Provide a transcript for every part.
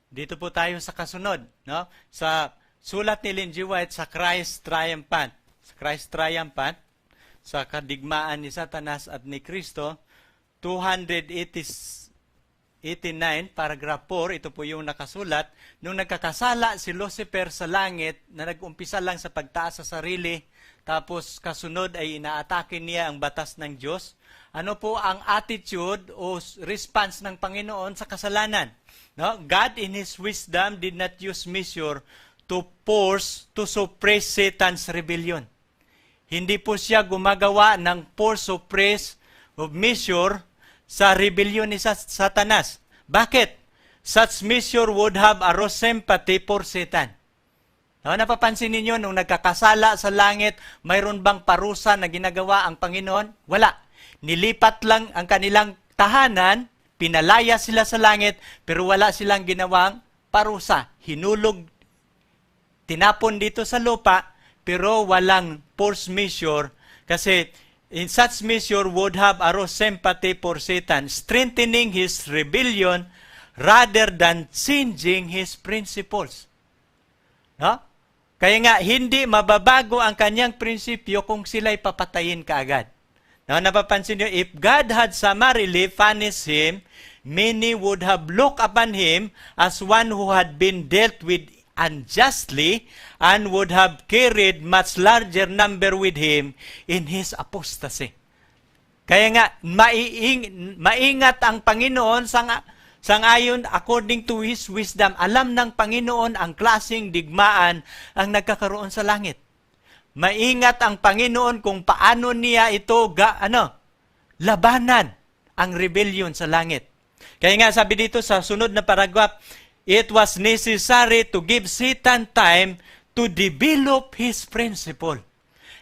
Dito po tayo sa kasunod, no? Sa sulat ni Ellen G. White sa Christ Triumphant. Sa Christ Triumphant, sa kadigmaan ni Satanas at ni Kristo, 289, paragraph 4, ito po yung nakasulat, nung nagkakasala si Lucifer sa langit, na nag-umpisa lang sa pagtaas sa sarili, tapos kasunod ay inaatake niya ang batas ng Diyos. Ano po ang attitude o response ng Panginoon sa kasalanan? No? God in His wisdom did not use measure to force to suppress Satan's rebellion. Hindi po siya gumagawa ng force suppress of measure sa rebellion ni Satanas. Bakit? Such measure would have aroused sympathy for Satan. No, napapansin ninyo, nung nagkakasala sa langit, mayroon bang parusa na ginagawa ang Panginoon? Wala. Nilipat lang ang kanilang tahanan, pinalaya sila sa langit, pero wala silang ginawang parusa. Hinulog, tinapon dito sa lupa, pero walang force measure, kasi in such measure would have aroused sympathy for Satan, strengthening his rebellion rather than changing his principles. No? Kaya nga, hindi mababago ang kanyang prinsipyo kung sila'y papatayin kaagad. No, napapansin niyo, if God had summarily punished him, many would have looked upon him as one who had been dealt with unjustly and would have carried much larger number with him in his apostasy. Kaya nga, maingat ang Panginoon sangayon according to His wisdom. Alam ng Panginoon ang klaseng digmaan ang nagkakaroon sa langit. Maingat ang Panginoon kung paano niya ito labanan ang rebellion sa langit. Kaya nga sabi dito sa sunod na paragraph, it was necessary to give Satan time to develop his principle.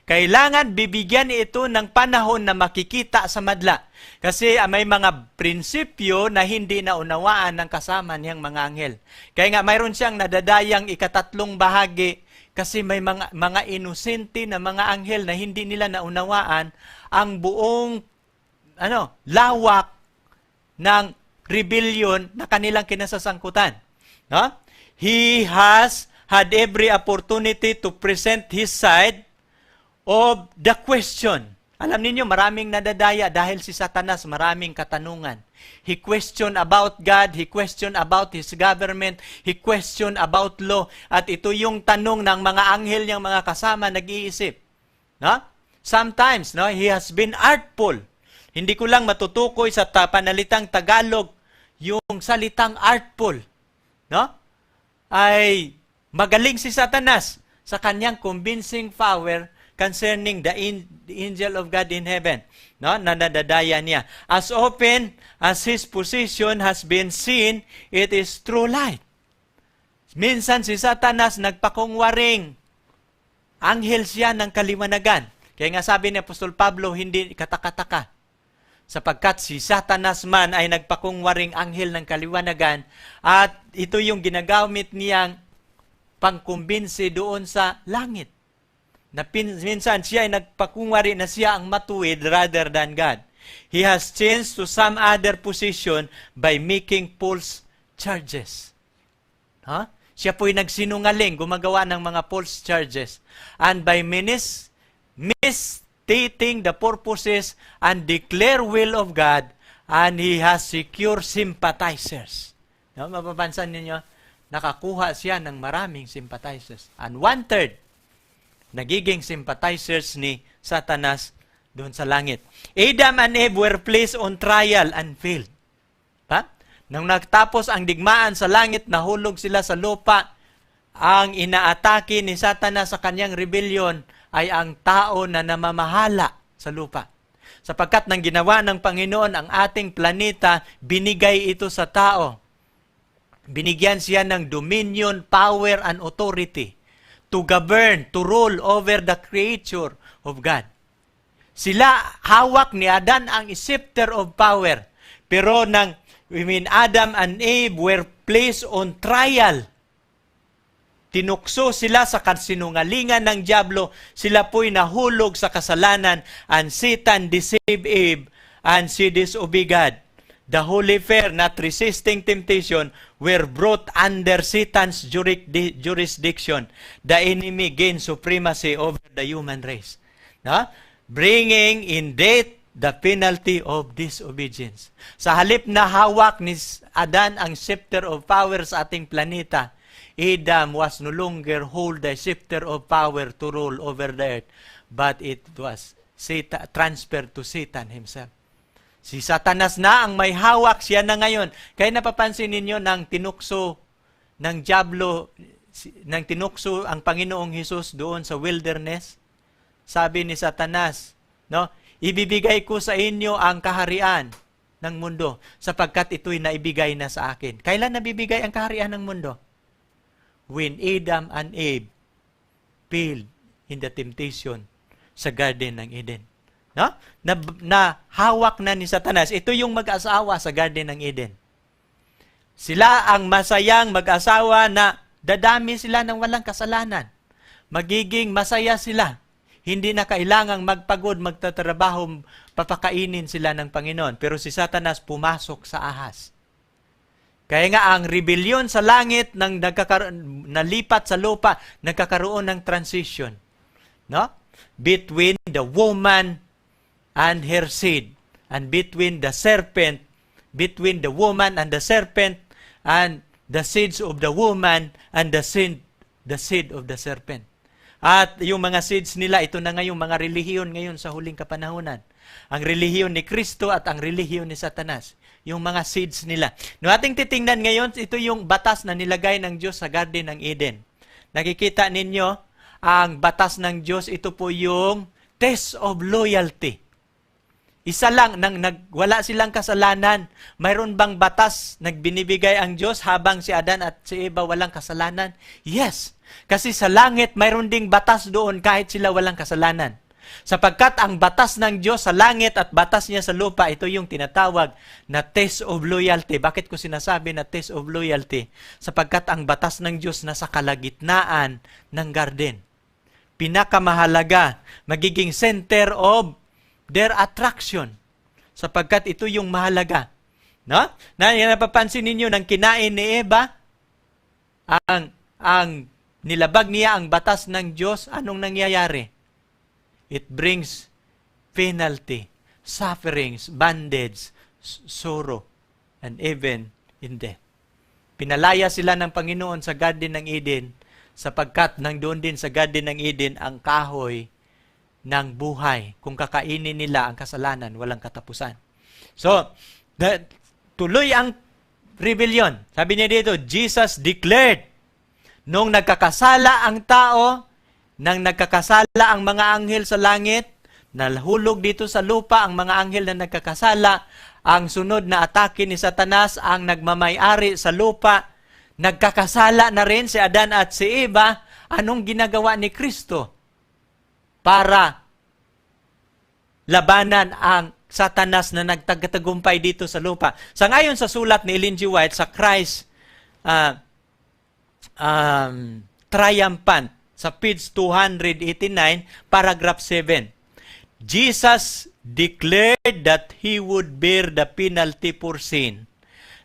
Kailangan bibigyan ito ng panahon na makikita sa madla. Kasi may mga prinsipyo na hindi naunawaan ng kasama niyang mga anghel. Kaya nga mayroon siyang nadadayang ikatatlong bahagi kasi may mga inosente na mga anghel na hindi nila naunawaan ang buong lawak ng rebellion na kanilang kinasasangkutan. No? He has had every opportunity to present his side of the question. Alam niyo, maraming nadadaya dahil si Satanas maraming katanungan. He questioned about God, he questioned about His government, he questioned about law, at ito yung tanong ng mga anghel niyang mga kasama nag-iisip. No? Sometimes, he has been artful. Hindi ko lang matutukoy sa panalitang Tagalog yung salitang artful. No? Ay magaling si Satanas sa kanyang convincing power concerning the angel of God in heaven. No? Nadadaya niya. As often as his position has been seen, it is true light. Minsan si Satanas nagpakungwaring. Anghel siya ng kaliwanagan. Kaya nga sabi ni Apostol Pablo, hindi katakataka. Sapagkat si Satanas man ay nagpakungwaring anghel ng kaliwanagan at ito yung ginagamit niyang pangkumbinsi doon sa langit. Na minsan siya ay nagpakungwari na siya ang matuwid rather than God. He has changed to some other position by making false charges. Siya po'y nagsinungaling, gumagawa ng mga false charges. And by misstating the purposes and declare will of God, and he has secure sympathizers. Mapapansin ninyo, nakakuha siya ng maraming sympathizers. And 1/3 nagiging sympathizers ni Satanas doon sa langit. Adam and Eve were placed on trial and failed. Nang nagtapos ang digmaan sa langit, nahulog sila sa lupa. Ang inaatake ni Satanas sa kanyang rebellion ay ang tao na namamahala sa lupa. Sapagkat nang ginawa ng Panginoon ang ating planeta, binigay ito sa tao. Binigyan siya ng dominion, power, and authority to govern, to rule over the creature of God. Sila, hawak ni Adan ang scepter of power. Pero Adam and Eve were placed on trial. Tinukso sila sa kasinungalingan ng diablo. Sila po'y nahulog sa kasalanan, and Satan deceived Eve and she disobeyed God. the holy fair, not resisting temptation, were brought under Satan's jurisdiction. The enemy gained supremacy over the human race. No? Bringing in death the penalty of disobedience. Sa halip na hawak ni Adan ang scepter of power sa ating planeta, Adam was no longer hold the scepter of power to rule over the earth, but it was transferred to Satan himself. Si Satanas na ang may hawak, siya na ngayon. Kaya napapansin ninyo nang tinukso ng Diablo, nang tinukso ang Panginoong Hesus doon sa wilderness, sabi ni Satanas, no, ibibigay ko sa inyo ang kaharian ng mundo sapagkat ito'y naibigay na sa akin. Kailan nabibigay ang kaharian ng mundo? When Adam and Eve failed in the temptation sa Garden ng Eden. No? Na hawak na ni Satanas. Ito yung mag-asawa sa Garden ng Eden. Sila ang masayang mag-asawa na dadami sila ng walang kasalanan. Magiging masaya sila. Hindi na kailangang magpagod, magtatrabaho, papakainin sila ng Panginoon. Pero si Satanas pumasok sa ahas. Kaya nga ang rebellion sa langit nang nalipat sa lupa, nagkakaroon ng transition. No? Between the woman and her seed, and between the serpent, between the woman and the serpent, and the seeds of the woman and the seed of the serpent. At yung mga seeds nila, ito na ngayong mga relihiyon ngayon sa huling kapanahunan. Ang relihiyon ni Kristo at ang relihiyon ni Satanas. Yung mga seeds nila. No, ating titingnan ngayon, ito yung batas na nilagay ng Diyos sa Garden ng Eden. Nakikita ninyo, ang batas ng Diyos, ito po yung test of loyalty. Isa lang, wala silang kasalanan. Mayroon bang batas nagbinibigay ang Diyos habang si Adan at si Eva walang kasalanan? Yes. Kasi sa langit, mayroon ding batas doon kahit sila walang kasalanan. Sapagkat ang batas ng Diyos sa langit at batas niya sa lupa, ito yung tinatawag na test of loyalty. Bakit ko sinasabi na test of loyalty? Sapagkat ang batas ng Diyos nasa kalagitnaan ng garden. Pinakamahalaga, magiging center of their attraction. Sapagkat ito yung mahalaga. No? Napapansin ninyo, nang kinain ni Eva, ang nilabag niya ang batas ng Diyos, anong nangyayari? It brings penalty, sufferings, bondage, sorrow, and even in death. Pinalaya sila ng Panginoon sa Garden ng Eden sapagkat nang doon din sa Garden ng Eden ang kahoy ng buhay. Kung kakainin nila ang kasalanan, walang katapusan. So, tuloy ang rebellion. Sabi niya dito, Jesus declared, nung nagkakasala ang tao, nang nagkakasala ang mga anghel sa langit, nalhulog dito sa lupa ang mga anghel na nagkakasala, ang sunod na atake ni Satanas ang nagmamay-ari sa lupa, nagkakasala na rin si Adan at si Eva, anong ginagawa ni Kristo para labanan ang Satanas na nagtagtagumpay dito sa lupa? Sa ngayon sa sulat ni Ellen G. White sa Christ Triumphant, sa page 289, paragraph 7. Jesus declared that He would bear the penalty for sin,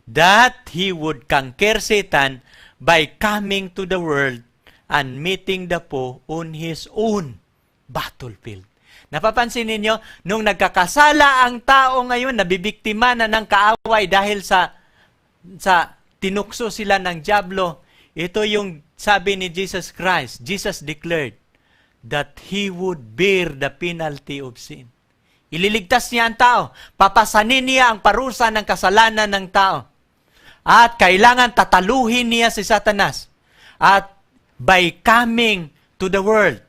that He would conquer Satan by coming to the world and meeting the foe on His own battlefield. Napapansin ninyo, nung nagkakasala ang tao ngayon, nabibiktima na ng kaaway dahil sa tinukso sila ng Diablo. Ito yung sabi ni Jesus Christ. Jesus declared that He would bear the penalty of sin. Ililigtas niya ang tao. Papasanin niya ang parusa ng kasalanan ng tao. At kailangan tataluhin niya si Satanas. At by coming to the world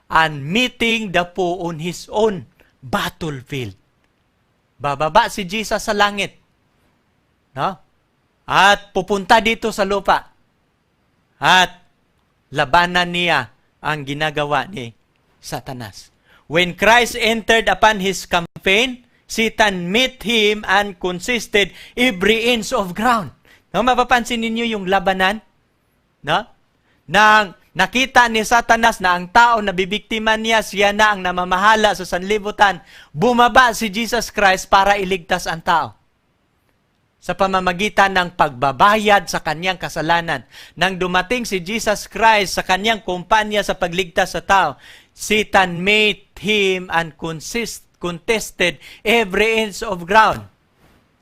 and meeting the foe on His own battlefield. Bababa si Jesus sa langit. No? At pupunta dito sa lupa. At labanan niya ang ginagawa ni Satanas. When Christ entered upon His campaign, Satan met Him and consisted every inch of ground. No, mapapansin ninyo yung labanan? No? Nang nakita ni Satanas na ang tao na bibiktima niya, siya na ang namamahala sa sanlibutan, bumaba si Jesus Christ para iligtas ang tao. sa pamamagitan ng pagbabayad sa kanyang kasalanan. Nang dumating si Jesus Christ sa kanyang kumpanya sa pagligtas sa tao, Satan made him and contested every inch of ground.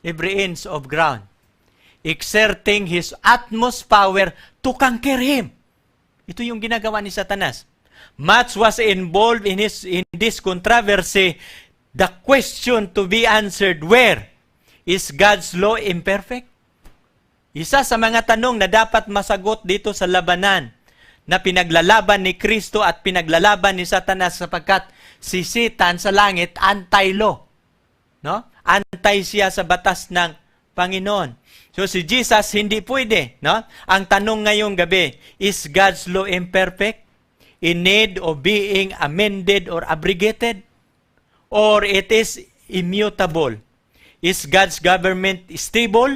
Every inch of ground. Exerting his utmost power to conquer him. Ito yung ginagawa ni Satanas. Much was involved in this controversy. The question to be answered, where? Is God's law imperfect? Isa sa mga tanong na dapat masagot dito sa labanan na pinaglalaban ni Kristo at pinaglalaban ni Satanas sapagkat si Satan sa langit anti-law. No? Antay siya sa batas ng Panginoon. So si Jesus hindi pwede. No? Ang tanong ngayong gabi, is God's law imperfect? In need of being amended or abrogated? Or it is immutable? Is God's government stable?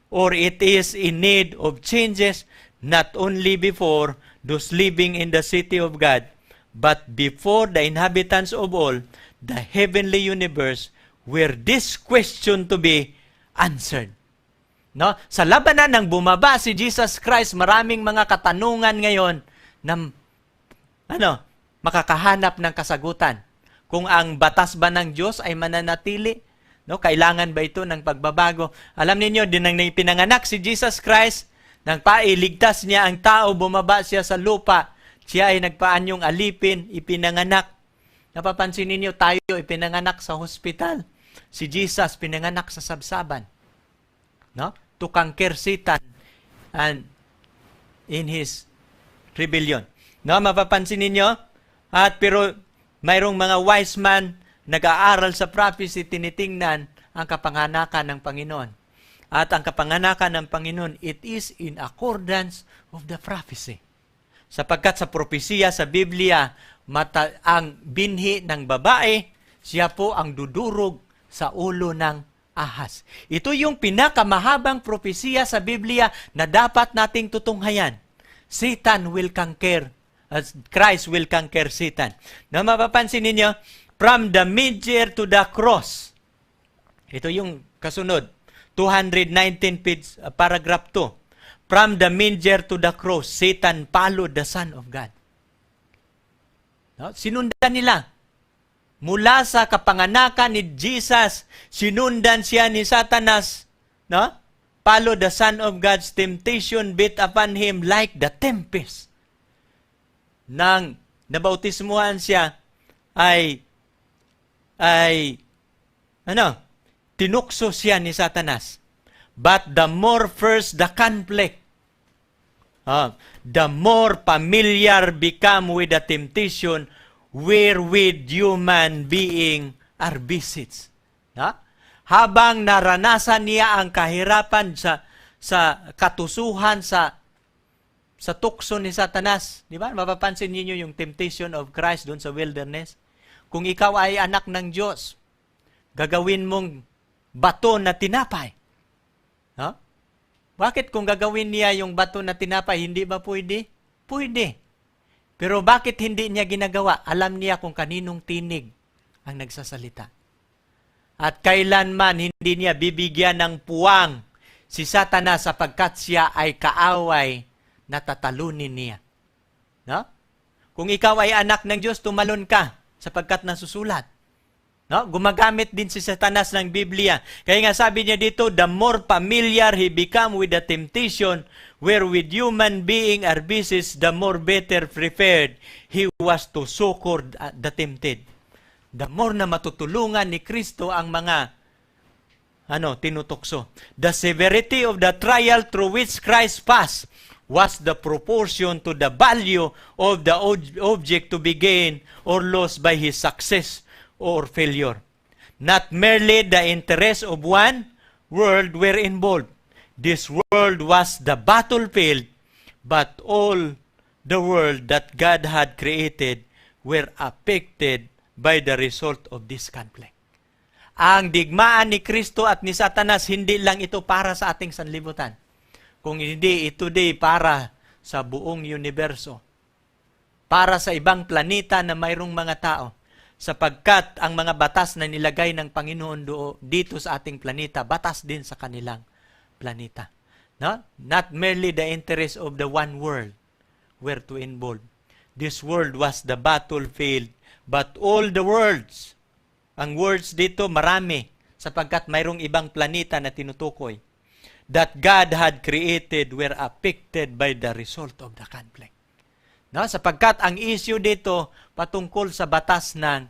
Or it is in need of changes not only before those living in the city of God, but before the inhabitants of all the heavenly universe, where this question to be answered. No? Sa labanan ng bumaba si Jesus Christ, maraming mga katanungan ngayon na makakahanap ng kasagutan. Kung ang batas ba ng Diyos ay mananatili, no, kailangan ba ito ng pagbabago? Alam niyo, din nang pinanganak si Jesus Christ, nang pailigtas niya ang tao, bumaba siya sa lupa, siya ay nagpaanyong alipin, ipinanganak. Napapansin niyo, tayo ipinanganak sa hospital. Si Jesus pinanganak sa sabsaban. No? To conquer Satan and in his rebellion. No, mapapansin niyo? Pero mayroong mga wise man nag-aaral sa prophecy, tinitingnan ang kapanganakan ng Panginoon. At ang kapanganakan ng Panginoon, it is in accordance of the prophecy. Sapagkat sa propesiya sa Biblia, ang binhi ng babae, siya po ang dudurog sa ulo ng ahas. Ito yung pinakamahabang propesiya sa Biblia na dapat nating tutunghayan. Satan will conquer, Christ will conquer Satan. Na mapapansin ninyo, from the manger to the cross. Ito yung kasunod. 219 page, paragraph 2. From the manger to the cross, Satan followed the Son of God. No? Sinundan nila. Mula sa kapanganakan ni Jesus, sinundan siya ni Satanas. No? Follow the Son of God's temptation beat upon him like the tempest. Nang nabautismuhan siya, tinukso siya ni Satanas. But the more first the conflict, the more familiar become with the temptation wherewith human being are beset. Habang naranasan niya ang kahirapan sa katusuhan sa tukso ni Satanas, di ba? Mapapansin niyo yung temptation of Christ doon sa wilderness. Kung ikaw ay anak ng Diyos, gagawin mong bato na tinapay. No? Bakit kung gagawin niya yung bato na tinapay, hindi ba pwede? Pwede. Pero bakit hindi niya ginagawa? Alam niya kung kaninong tinig ang nagsasalita. At kailanman hindi niya bibigyan ng puwang si Satanas sapagkat siya ay kaaway na tatalunin niya. No? Kung ikaw ay anak ng Diyos, tumalon ka sapagkat nasusulat. No? Gumagamit din si Satanas ng Biblia. Kaya nga sabi niya dito, the more familiar he become with the temptation wherewith human being are beset, the more better prepared he was to succor the tempted. The more na matutulungan ni Kristo ang mga tinutukso. The severity of the trial through which Christ passed was the proportion to the value of the object to be gained or lost by his success or failure. Not merely the interests of one world were involved. This world was the battlefield, but all the world that God had created were affected by the result of this conflict. Ang digmaan ni Kristo at ni Satanas, hindi lang ito para sa ating sanlibutan. Kung hindi, ito din para sa buong universo. Para sa ibang planeta na mayroong mga tao. sapagkat ang mga batas na nilagay ng Panginoon dito sa ating planeta, batas din sa kanilang planeta. No? Not merely the interest of the one world were to involve. This world was the battlefield, but all the worlds, ang worlds dito marami, sapagkat mayroong ibang planeta na tinutukoy, that God had created were affected by the result of the conflict. No? Sapagkat ang issue dito patungkol sa batas ng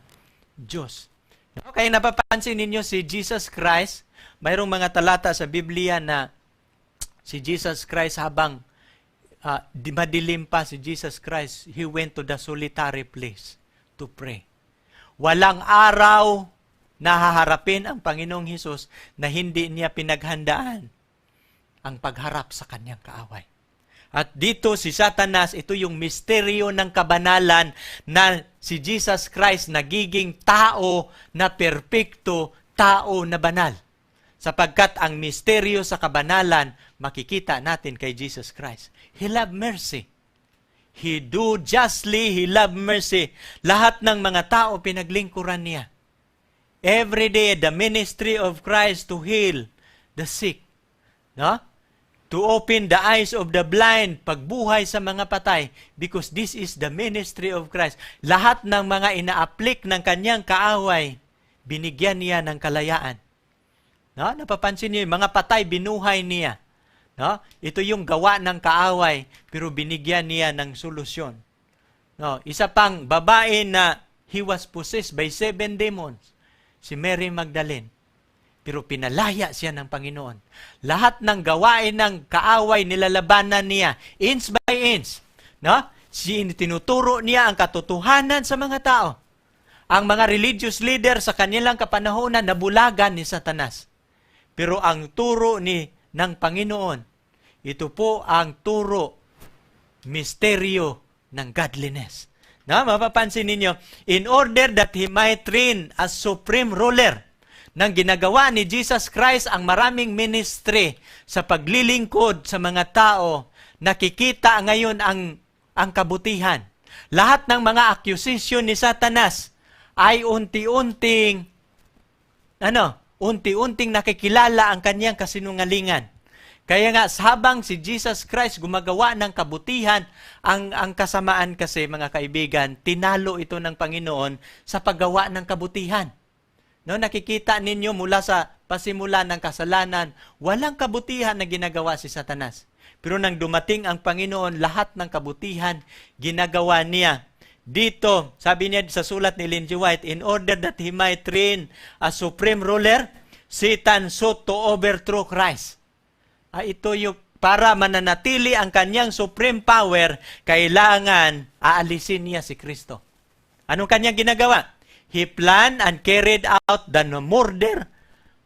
Diyos. No? Kaya napapansin ninyo si Jesus Christ, mayroong mga talata sa Biblia na si Jesus Christ habang madilim pa si Jesus Christ, He went to the solitary place to pray. Walang araw na haharapin ang Panginoong Hesus na hindi niya pinaghandaan ang pagharap sa kanyang kaaway. At dito si Satanas, ito yung misteryo ng kabanalan na si Jesus Christ nagiging tao na perpekto, tao na banal. Sapagkat ang misteryo sa kabanalan, makikita natin kay Jesus Christ. He loved mercy. He do justly, He loved mercy. Lahat ng mga tao pinaglingkuran niya. Every day, the ministry of Christ to heal the sick. No? To open the eyes of the blind, pagbuhay sa mga patay, because this is the ministry of Christ. Lahat ng mga ina-apply ng kanyang kaaway, binigyan niya ng kalayaan. No? Napapansin niyo, mga patay, binuhay niya. No? Ito yung gawa ng kaaway, pero binigyan niya ng solusyon. No? Isa pang babae na he was possessed by 7 demons, si Mary Magdalene. Pero pinalaya siya ng Panginoon. Lahat ng gawain ng kaaway nilalabanan niya, inch by inch. No? Tinuturo niya ang katotohanan sa mga tao. Ang mga religious leader sa kanilang kapanahonan nabulagan ni Satanas. Pero ang turo ng Panginoon, ito po ang turo, misteryo ng godliness. No? Mapapansin ninyo, in order that He might reign as supreme ruler, nang ginagawa ni Jesus Christ ang maraming ministry sa paglilingkod sa mga tao, nakikita ngayon ang kabutihan. Lahat ng mga accusation ni Satanas ay unti-unting nakikilala ang kanyang kasinungalingan. Kaya nga, habang si Jesus Christ gumagawa ng kabutihan, ang kasamaan kasi, mga kaibigan, tinalo ito ng Panginoon sa paggawa ng kabutihan. No, nakikita ninyo mula sa pasimula ng kasalanan, walang kabutihan na ginagawa si Satanas. Pero nang dumating ang Panginoon, lahat ng kabutihan ginagawa niya. Dito, sabi niya sa sulat ni Ellen G. White, in order that He might reign as supreme ruler, Satan sought to overthrow Christ. Ito yung para mananatili ang kanyang supreme power, kailangan aalisin niya si Kristo. Anong kanyang ginagawa? He planned and carried out the murder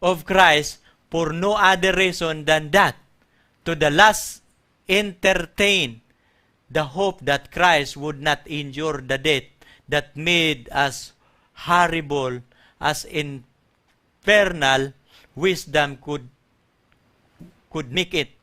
of Christ for no other reason than that, to the last entertain the hope that Christ would not endure the death that made us horrible as infernal wisdom could make it.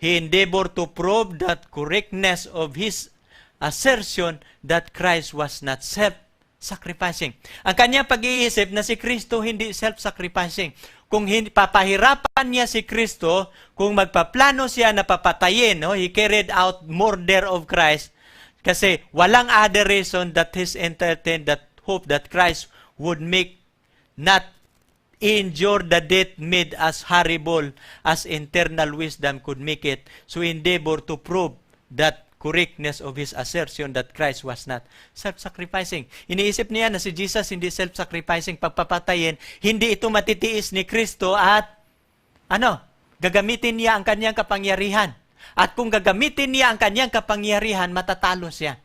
He endeavored to prove that correctness of his assertion that Christ was not self-sacrificing. Ang kanyang pag-iisip na si Kristo hindi self-sacrificing. Kung papahirapan niya si Kristo, kung magpaplano siya na papatayin, he carried out murder of Christ kasi walang other reason that his entertained that hope that Christ would make not endure the death made as horrible as internal wisdom could make it. So endeavor to prove that correctness of his assertion that Christ was not self-sacrificing. Iniisip niya na si Jesus hindi self-sacrificing pagpapatayin, hindi ito matitiis ni Kristo at gagamitin niya ang kanyang kapangyarihan. At kung gagamitin niya ang kanyang kapangyarihan, matatalo siya.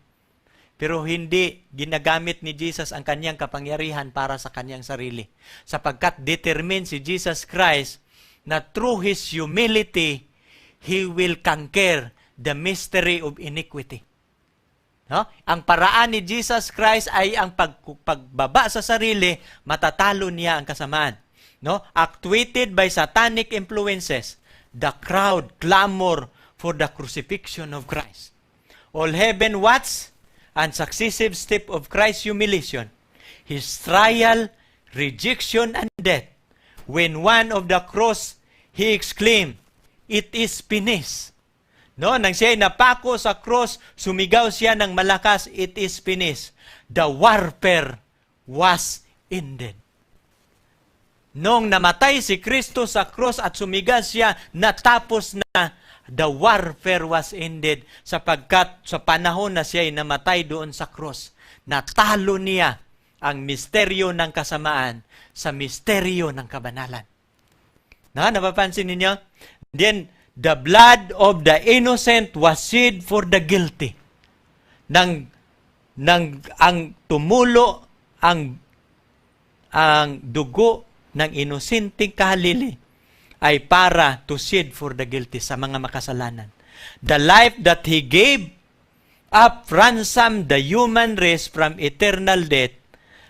Pero hindi ginagamit ni Jesus ang kanyang kapangyarihan para sa kanyang sarili. Sapagkat determined si Jesus Christ na through His humility, He will conquer the mystery of iniquity. No? Ang paraan ni Jesus Christ ay ang pagbaba sa sarili, matatalo niya ang kasamaan. No? Actuated by satanic influences, the crowd clamor for the crucifixion of Christ. All heaven watched and successive step of Christ's humiliation. his trial, rejection, and death. When one of the cross, he exclaimed, "It is finished." No, nang siya napako sa cross, sumigaw siya ng malakas, "It is finished." The warfare was ended. Nung namatay si Kristo sa cross at sumigaw siya, natapos na. The warfare was ended sapagkat sa panahon na siya ay namatay doon sa cross, natalo niya ang misteryo ng kasamaan sa misteryo ng kabanalan. Napapansin ninyo? Then, the blood of the innocent was shed for the guilty. Ang tumulo, ang dugo ng inosenteng kahalili ay para to shed for the guilty sa mga makasalanan. The life that He gave up ransomed the human race from eternal death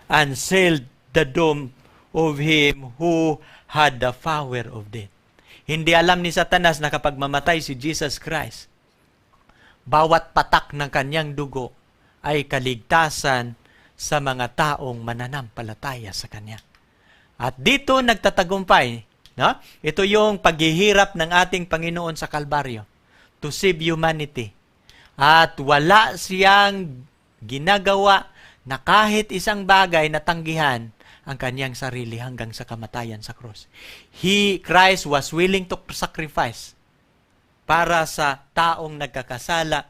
and sealed the doom of him who had the power of death. Hindi alam ni Satanas na kapag mamatay si Jesus Christ, bawat patak ng kanyang dugo ay kaligtasan sa mga taong mananampalataya sa Kanya. At dito nagtatagumpay, no? Ito yung paghihirap ng ating Panginoon sa Kalbaryo to save humanity. At wala siyang ginagawa na kahit isang bagay na tanggihan ang kanyang sarili hanggang sa kamatayan sa cross. Christ was willing to sacrifice para sa taong nagkakasala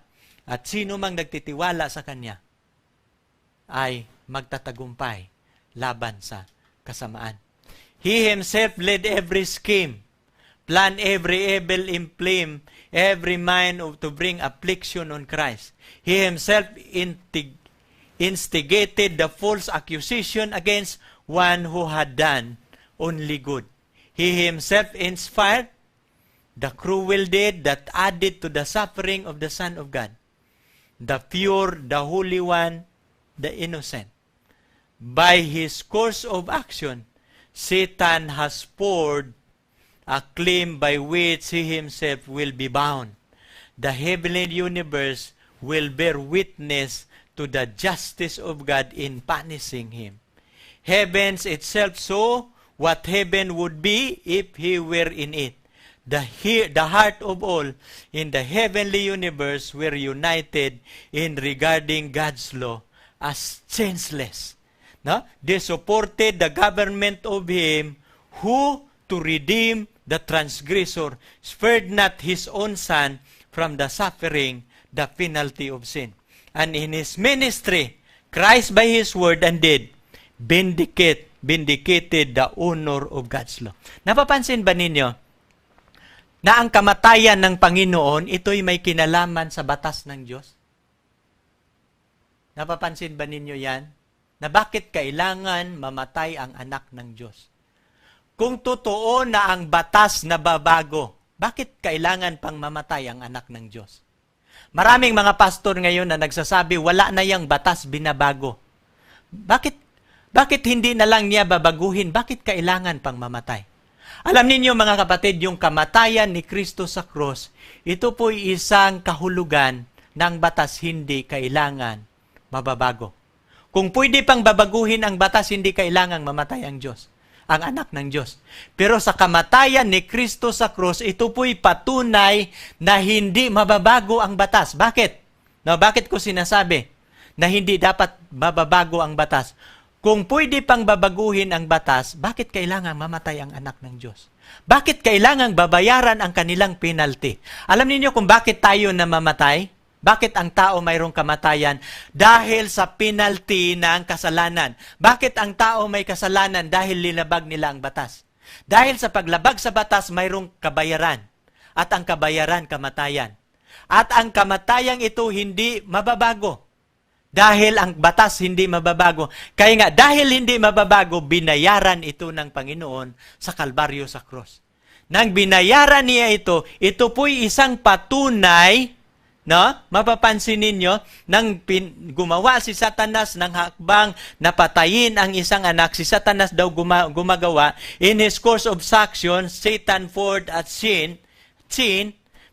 at sino mang nagtitiwala sa Kanya ay magtatagumpay laban sa kasamaan. He Himself led every scheme, planned every evil inflame, every mind to bring affliction on Christ. He Himself instigated the false accusation against one who had done only good. He Himself inspired the cruel deed that added to the suffering of the Son of God, the pure, the Holy One, the innocent. By His course of action, Satan has poured a claim by which he himself will be bound. The heavenly universe will bear witness to the justice of God in punishing him. Heavens itself saw what heaven would be if he were in it. The heart of all in the heavenly universe were united in regarding God's law as changeless. No? They supported the government of Him who, to redeem the transgressor, spared not His own Son from the suffering, the penalty of sin. And in His ministry, Christ by His word and deed vindicated the honor of God's law. Napapansin ba ninyo na ang kamatayan ng Panginoon, ito'y may kinalaman sa batas ng Diyos? Napapansin ba ninyo yan? Na bakit kailangan mamatay ang anak ng Diyos? Kung totoo na ang batas na babago, bakit kailangan pang mamatay ang anak ng Diyos? Maraming mga pastor ngayon na nagsasabi, wala na yung batas binabago. Bakit hindi na lang niya babaguhin? Bakit kailangan pang mamatay? Alam ninyo mga kapatid, yung kamatayan ni Kristo sa cross, ito po'y isang kahulugan ng batas hindi kailangan mababago. Kung pwede pang babaguhin ang batas, hindi kailangang mamatay ang Diyos, ang anak ng Diyos. Pero sa kamatayan ni Kristo sa cross, ito po'y patunay na hindi mababago ang batas. Bakit? Bakit ko sinasabi na hindi dapat mababago ang batas? Kung pwede pang babaguhin ang batas, bakit kailangan mamatay ang anak ng Diyos? Bakit kailangang babayaran ang kanilang penalty? Alam niyo kung bakit tayo namamatay? Bakit ang tao mayroong kamatayan? Dahil sa penalty ng kasalanan. Bakit ang tao may kasalanan? Dahil linabag nila ang batas. Dahil sa paglabag sa batas, mayroong kabayaran. At ang kabayaran, kamatayan. At ang kamatayang ito hindi mababago. Dahil ang batas hindi mababago. Kaya nga, dahil hindi mababago, binayaran ito ng Panginoon sa Kalbaryo sa cross. Nang binayaran niya ito po'y isang patunay. No? Mapapansin ninyo, nang gumawa si Satanas ng hakbang na patayin ang isang anak, si Satanas daw gumagawa, in his course of action, Satan poured at sin,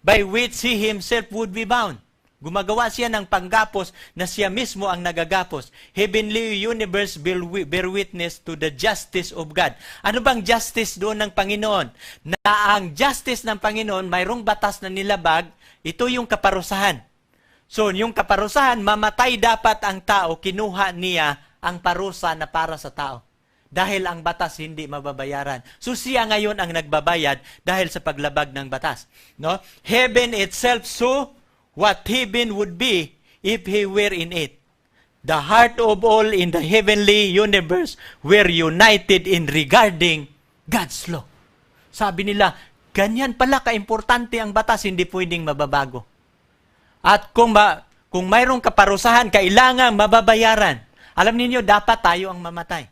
by which he himself would be bound. Gumagawa siya ng panggapos na siya mismo ang nagagapos. Heavenly universe bear witness to the justice of God. Ano bang justice doon ng Panginoon? Na ang justice ng Panginoon, mayroong batas na nilabag, ito yung kaparusahan. So, yung kaparusahan, mamatay dapat ang tao, kinuha niya ang parusa na para sa tao. Dahil ang batas hindi mababayaran. So, siya ngayon ang nagbabayad dahil sa paglabag ng batas. No? Heaven itself so what heaven would be if he were in it. The heart of all in the heavenly universe were united in regarding God's law. Sabi nila, ganyan pala kaimportante ang batas, hindi pwedeng mababago. At kung mayroong kaparusahan, kailangan mababayaran. Alam niyo, dapat tayo ang mamatay.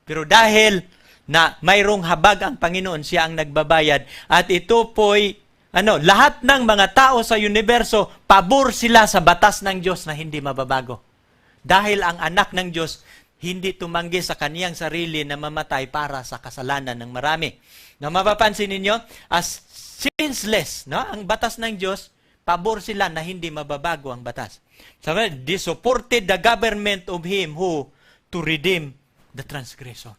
Pero dahil na mayroong habag ang Panginoon, siya ang nagbabayad. At ito po'y lahat ng mga tao sa universo, pabor sila sa batas ng Diyos na hindi mababago. Dahil ang anak ng Diyos, hindi tumanggi sa kaniyang sarili na mamatay para sa kasalanan ng marami. Na mapapansin ninyo, as sinless, ang batas ng Diyos, pabor sila na hindi mababago ang batas. Sabi, they supported the government of Him who to redeem the transgressor.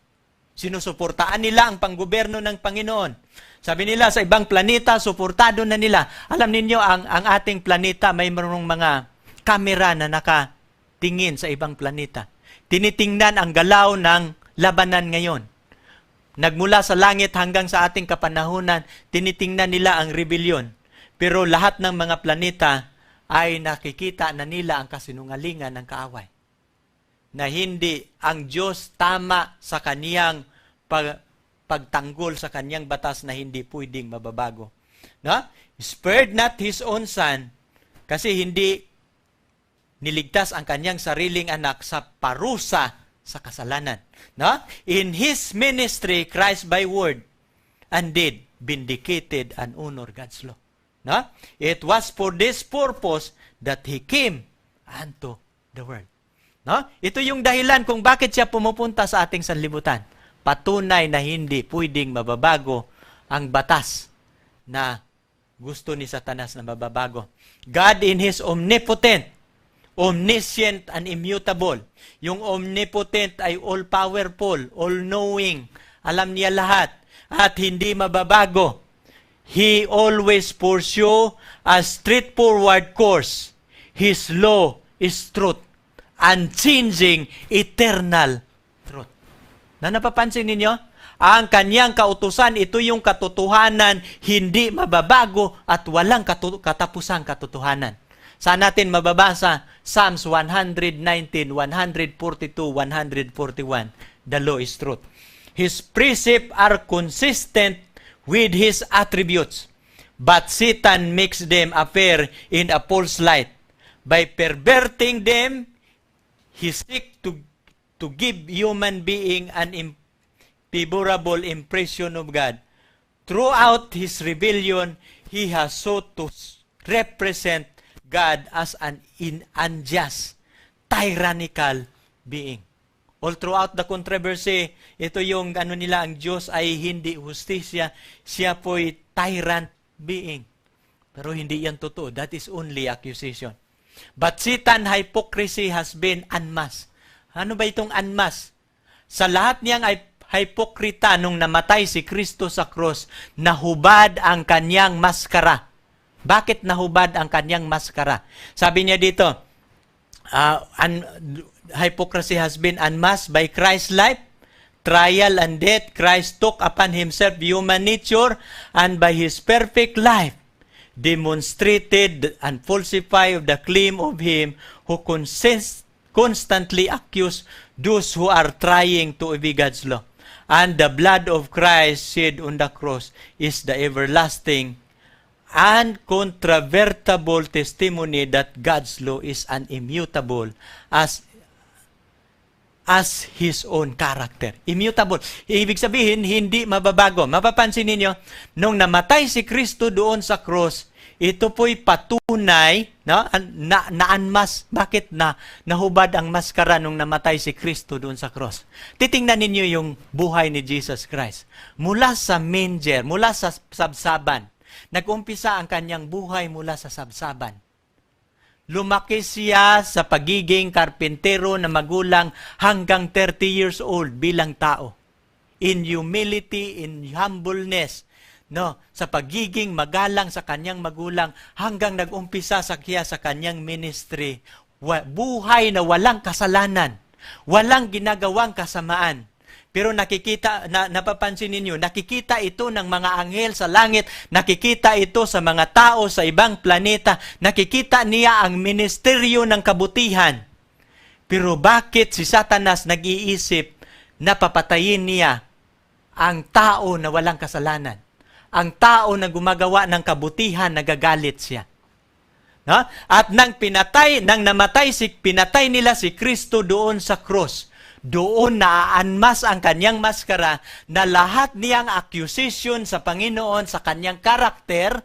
Sinusuportaan nila ang panggoberno ng Panginoon. Sabi nila sa ibang planeta, suportado na nila. Alam ninyo, ang ating planeta, may mga kamera na nakatingin sa ibang planeta. Tinitingnan ang galaw ng labanan ngayon. Nagmula sa langit hanggang sa ating kapanahunan, tinitingnan nila ang rebellion. Pero lahat ng mga planeta ay nakikita na nila ang kasinungalingan ng kaaway. Na hindi ang Diyos tama sa kaniyang pagtanggol sa kanyang batas na hindi pwedeng mababago. No? Spared not His own Son kasi hindi niligtas ang kanyang sariling anak sa parusa sa kasalanan. No? In His ministry, Christ by word and deed vindicated and honored God's law. No? It was for this purpose that He came unto the world. No? Ito yung dahilan kung bakit siya pumupunta sa ating sanlibutan. Patunay na hindi pwedeng mababago ang batas na gusto ni Satanas na mababago. God in His omnipotent, omniscient, and immutable. Yung omnipotent ay all-powerful, all-knowing. Alam niya lahat at hindi mababago. He always pursue a straightforward course. His law is truth. Unchanging, eternal truth. Na napapansin ninyo? Ang kanyang kautusan, ito yung katotohanan, hindi mababago at walang katapusang katotohanan. Saan natin mababasa? Psalms 119, 142, 141. The law is truth. His precepts are consistent with His attributes, but Satan makes them appear in a false light. By perverting them, he seeks to give human being an unfavorable impression of God. Throughout his rebellion, he has sought to represent God as an unjust, tyrannical being. All throughout the controversy, ito yung nila, ang Diyos ay hindi justisya, siya po'y tyrant being. Pero hindi yan totoo. That is only accusation. But Satan hypocrisy has been unmasked. Ano ba itong unmasked? Sa lahat niyang hypokrita nung namatay si Kristo sa cross, nahubad ang kanyang maskara. Bakit nahubad ang kanyang maskara? Sabi niya dito, hypocrisy has been unmasked by Christ's life, trial and death. Christ took upon Himself human nature and by His perfect life, demonstrated and falsified the claim of Him who constantly accuse those who are trying to obey God's law. And the blood of Christ shed on the cross is the everlasting uncontrovertible testimony that God's law is unimmutable as His own character. Immutable. Ibig sabihin, hindi mababago. Mapapansin ninyo, nung namatay si Kristo doon sa cross, ito po'y patunay na unmasked. Bakit nahubad ang maskara nung namatay si Kristo doon sa cross? Titingnan ninyo yung buhay ni Jesus Christ. Mula sa manger, mula sa sabsaban, nag-umpisa ang kanyang buhay mula sa sabsaban. Lumaki siya sa pagiging karpintero na magulang hanggang 30 years old bilang tao. In humility, in humbleness, no, sa pagiging magalang sa kanyang magulang hanggang nag-umpisa sa kanyang ministry. Buhay na walang kasalanan, walang ginagawang kasamaan. Pero napapansin ninyo, nakikita ito ng mga anghel sa langit, nakikita ito sa mga tao sa ibang planeta, nakikita niya ang ministeryo ng kabutihan. Pero bakit si Satanas nag-iisip na papatayin niya ang tao na walang kasalanan? Ang tao na gumagawa ng kabutihan, nagagalit siya. No? At pinatay nila si Kristo doon sa cross. Doon naaanmas ang kanyang maskara na lahat niyang accusation sa Panginoon sa kanyang karakter,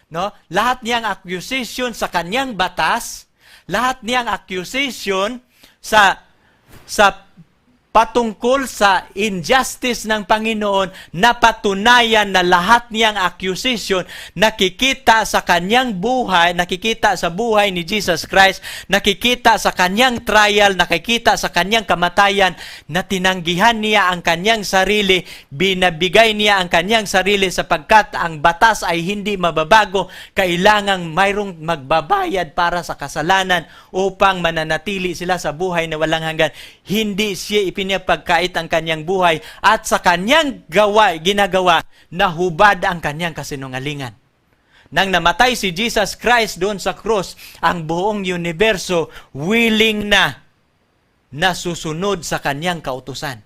no? Lahat niyang accusation sa kanyang batas, lahat niyang accusation sa patungkol sa injustice ng Panginoon, napatunayan na lahat niyang accusation nakikita sa kanyang buhay, nakikita sa buhay ni Jesus Christ, nakikita sa kanyang trial, nakikita sa kanyang kamatayan, na tinanggihan niya ang kanyang sarili, binabigay niya ang kanyang sarili sapagkat ang batas ay hindi mababago, kailangang mayroong magbabayad para sa kasalanan upang mananatili sila sa buhay na walang hanggan. Hindi siya pinapagkait ang kanyang buhay at sa kanyang ginagawa, nahubad ang kanyang kasinungalingan. Nang namatay si Jesus Christ doon sa cross, ang buong universo willing na susunod sa kanyang kautusan.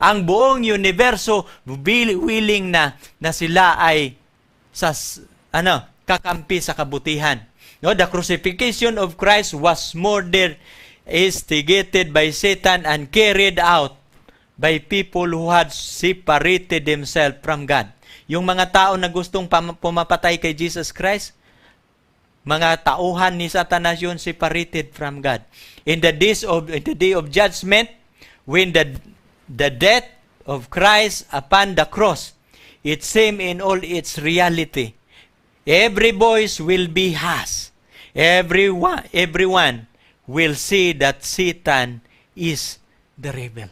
Ang buong universo willing na sila ay kakampi sa kabutihan. No, the crucifixion of Christ was murder instigated by Satan and carried out by people who had separated themselves from God. Yung mga tao na gustong pumapatay kay Jesus Christ, mga tauhan ni Satanas yun, separated from God. In the day of judgment, when the death of Christ upon the cross, it seemed in all its reality. Every voice will be hushed. Everyone will see that Satan is the rebel.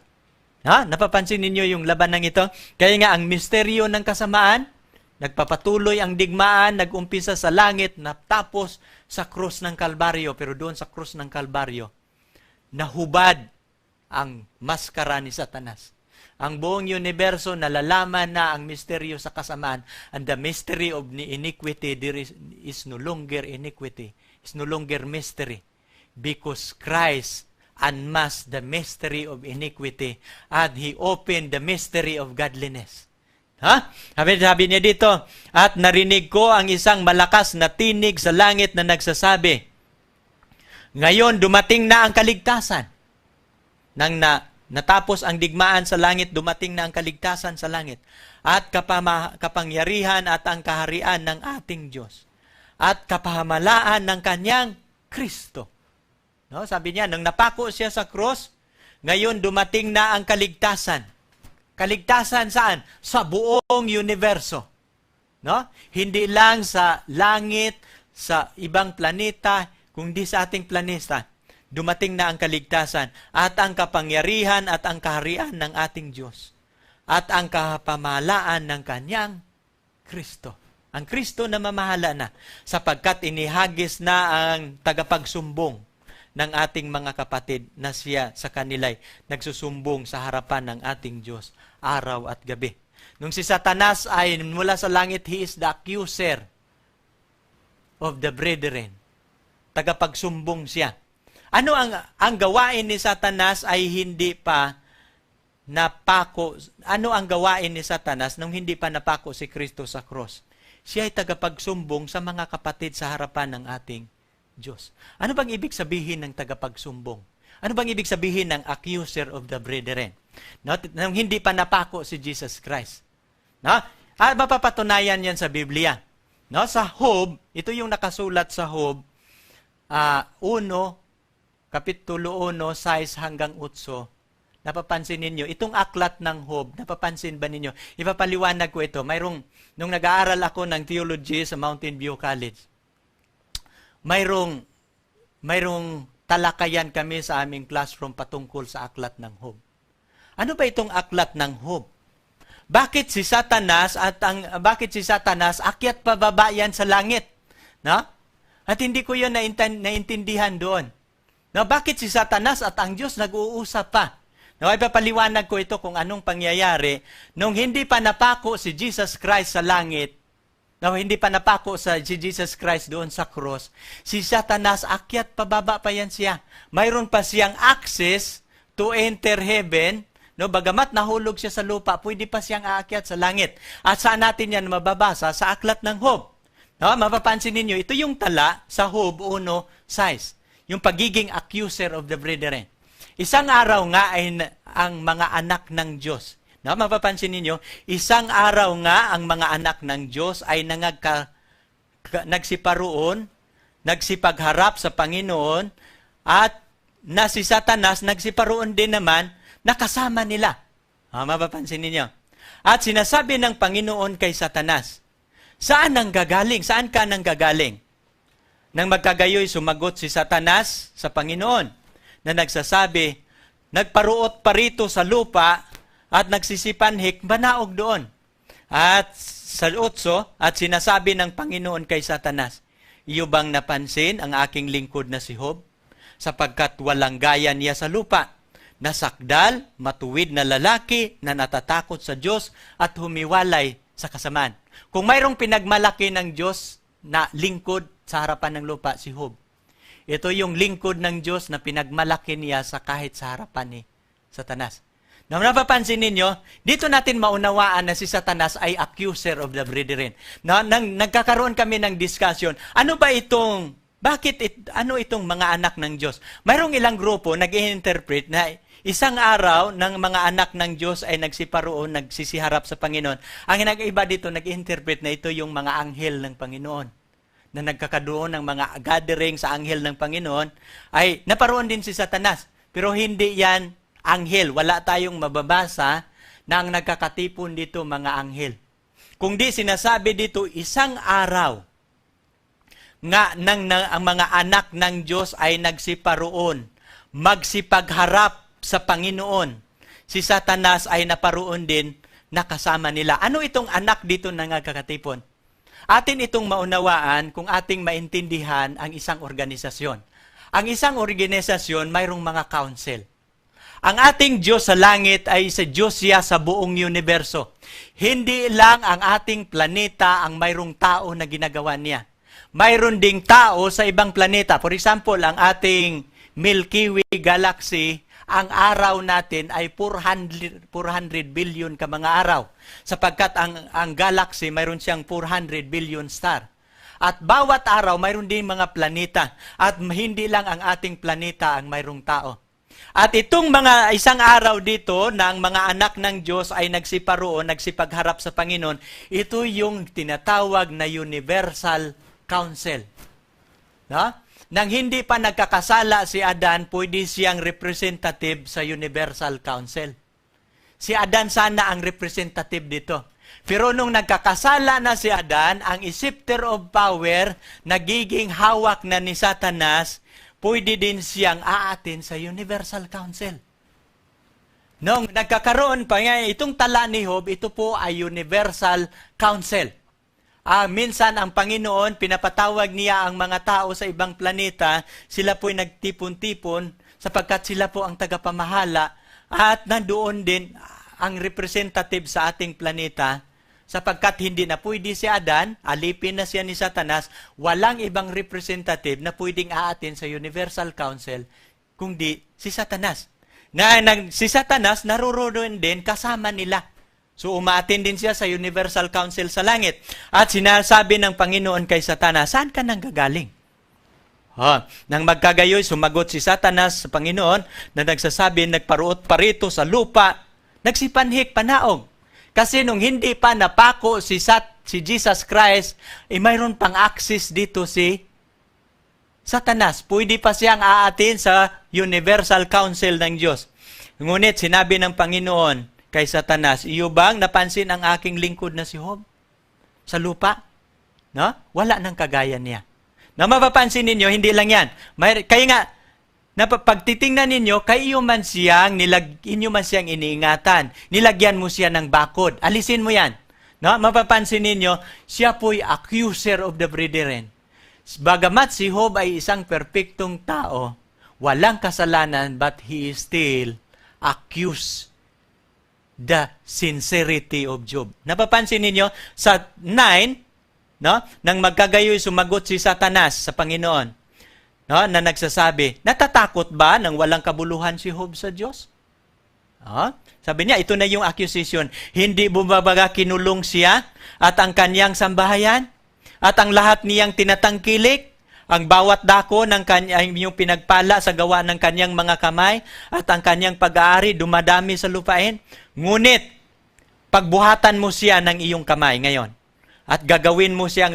Napapansin ninyo yung labanan ito? Kaya nga ang misteryo ng kasamaan, nagpapatuloy ang digmaan, nag-umpisa sa langit, natapos sa krus ng Kalbaryo. Pero doon sa krus ng Kalbaryo, nahubad ang maskara ni Satanas. Ang buong universo nalalaman na ang misteryo sa kasamaan, and the mystery of iniquity is no longer iniquity, is no longer mystery. Because Christ unmasked the mystery of iniquity and He opened the mystery of godliness. Sabi niya dito, at narinig ko ang isang malakas na tinig sa langit na nagsasabi, ngayon dumating na ang kaligtasan. Nang natapos ang digmaan sa langit, dumating na ang kaligtasan sa langit. At kapangyarihan at ang kaharian ng ating Diyos. At kapahamalaan ng kanyang Kristo. No, sabi niya, nang napako siya sa cross, ngayon dumating na ang kaligtasan. Kaligtasan saan? Sa buong universo. No? Hindi lang sa langit, sa ibang planeta, kundi sa ating planeta. Dumating na ang kaligtasan at ang kapangyarihan at ang kaharian ng ating Diyos. At ang kapamahalaan ng kanyang Kristo. Ang Kristo na mamahala na sapagkat inihagis na ang tagapagsumbong ng ating mga kapatid na siya sa kanila'y nagsusumbong sa harapan ng ating Diyos araw at gabi. Nung si Satanas ay mula sa langit, he is the accuser of the brethren. Tagapagsumbong siya. Ano ang gawain ni Satanas ay hindi pa napako. Ano ang gawain ni Satanas nung hindi pa napako si Kristo sa cross? Siya ay tagapagsumbong sa mga kapatid sa harapan ng ating Diyos. Ano bang ibig sabihin ng tagapagsumbong? Ano bang ibig sabihin ng accuser of the brethren? No? Nang hindi pa napako si Jesus Christ. No? Mapapatunayan yan sa Biblia. No? Sa Job, ito yung nakasulat sa Job 1, Kapitulo 1, 6 hanggang 8. Napapansin ninyo, itong aklat ng Job, napapansin ba ninyo? Ipapaliwanag ko ito. Nung nag-aaral ako ng theology sa Mountain View College, mayroong mayroong talakayan kami sa aming classroom patungkol sa aklat ng Job. Ano ba itong aklat ng Job? Bakit si Satanas akyat pababa yan sa langit? No? At hindi ko 'yon naintindihan doon. No, bakit si Satanas at ang Diyos nag-uusap pa? No, ipapaliwanag ko ito kung anong pangyayari nung hindi pa napako si Jesus Christ sa langit. No, hindi pa napako si Jesus Christ doon sa cross. Si Satanas akyat pababa pa yan siya. Mayroon pa siyang access to enter heaven. No, bagamat nahulog siya sa lupa, pwede pa siyang aakyat sa langit. At saan natin yan mababasa? Sa aklat ng Job. No, mapapansin ninyo, ito yung tala sa Job 1:6. Yung pagiging accuser of the brethren. Isang araw nga ay ang mga anak ng Diyos. No, mapapansin ninyo, isang araw nga ang mga anak ng Diyos ay nagsiparoon, nagsipagharap sa Panginoon, at na si Satanas nagsiparoon din naman nakasama nila. Mapapansin ninyo. At sinasabi ng Panginoon kay Satanas, saan nang gagaling? Saan ka nang gagaling? Nang magkagayoy, sumagot si Satanas sa Panginoon na nagsasabi, nagparuot pa rito sa lupa at nagsisipanhik, manaog doon. At sa 8, at sinasabi ng Panginoon kay Satanas, iyo bang napansin ang aking lingkod na si Job? Sapagkat walang gaya niya sa lupa. Nasakdal, matuwid na lalaki na natatakot sa Diyos at humiwalay sa kasamaan. Kung mayroong pinagmalaki ng Diyos na lingkod sa harapan ng lupa, si Job. Ito yung lingkod ng Diyos na pinagmalaki niya sa kahit sa harapan ni Satanas. Na napapansin ninyo, dito natin maunawaan na si Satanas ay accuser of the brethren. Nagkakaroon kami ng discussion, ano itong mga anak ng Diyos? Mayroong ilang grupo nag-i-interpret na isang araw ng mga anak ng Diyos ay nagsiparoon, nagsisiharap sa Panginoon. Ang nag-iba dito, nag-i-interpret na ito yung mga anghel ng Panginoon. Na nagkakaroon ng mga gathering sa anghel ng Panginoon, ay naparoon din si Satanas. Pero hindi yan anghel. Wala tayong mababasa na ang nagkakatipon dito mga anghel. Kung di sinasabi dito, isang araw nga ang mga anak ng Diyos ay nagsiparoon, magsipagharap sa Panginoon. Si Satanas ay naparoon din nakasama nila. Ano itong anak dito na nagkakatipon? Atin itong maunawaan kung ating maintindihan ang isang organisasyon. Ang isang organisasyon mayroong mga council. Ang ating Diyos sa langit ay sa Diyos siya sa buong universo. Hindi lang ang ating planeta ang mayroong tao na ginagawa niya. Mayroon ding tao sa ibang planeta. For example, ang ating Milky Way galaxy, ang araw natin ay 400 billion ka mga araw. Sapagkat ang galaxy, mayroon siyang 400 billion star. At bawat araw, mayroon din mga planeta. At hindi lang ang ating planeta ang mayroong tao. At itong isang araw dito na ang mga anak ng Diyos ay nagsiparoon, nagsipagharap sa Panginoon, ito yung tinatawag na Universal Council. No? Nang hindi pa nagkakasala si Adan, pwede siyang representative sa Universal Council. Si Adan sana ang representative dito. Pero nung nagkakasala na si Adan, ang scepter of power, nagiging hawak na ni Satanas, pwede din siyang aatin sa Universal Council. Nung nagkakaroon pa nga, itong tala ni Job, ito po ay Universal Council. Minsan ang Panginoon, pinapatawag niya ang mga tao sa ibang planeta, sila po'y nagtipon-tipon sapagkat sila po ang tagapamahala at nandoon din ang representative sa ating planeta sapagkat hindi na pwede si Adan, alipin na siya ni Satanas, walang ibang representative na pwedeng aatin sa Universal Council kundi si Satanas. Si Satanas naroon din kasama nila. So umaatin din siya sa Universal Council sa langit. At sinasabi ng Panginoon kay Satanas, saan ka nang gagaling? Nang magkagayoy, sumagot si Satanas sa Panginoon na nagsasabi, nagparuot pa rito sa lupa, nagsipanhik, panaog. Kasi nung hindi pa napako si Jesus Christ, mayroon pang access dito si Satanas. Pwede pa siyang aatin sa Universal Council ng Diyos. Ngunit sinabi ng Panginoon kay Satanas, iyo bang napansin ang aking lingkod na si Job sa lupa? No? Wala nang kagaya niya. Na mapapansin ninyo, hindi lang yan. Kaya nga, pagtitingnan ninyo, kayo man siyang, inyo man siyang iniingatan. Nilagyan mo siya ng bakod. Alisin mo yan. No? Mapapansin ninyo, siya po'y accuser of the brethren. Bagamat si Job ay isang perpektong tao, walang kasalanan, but he is still accused the sincerity of Job. Napapansin ninyo, sa 9, no, nang magkagayoy sumagot si Satanas sa Panginoon, no, na nagsasabi, natatakot ba nang walang kabuluhan si Job sa Diyos? Sabi niya, ito na yung accusation. Hindi bumabaga kinulong siya at ang kanyang sambahayan at ang lahat niyang tinatangkilik, ang bawat dako ng kanyang yung pinagpala sa gawa ng kanyang mga kamay at ang kanyang pag-aari dumadami sa lupain. Ngunit, pagbuhatan mo siya ng iyong kamay ngayon at gagawin mo siyang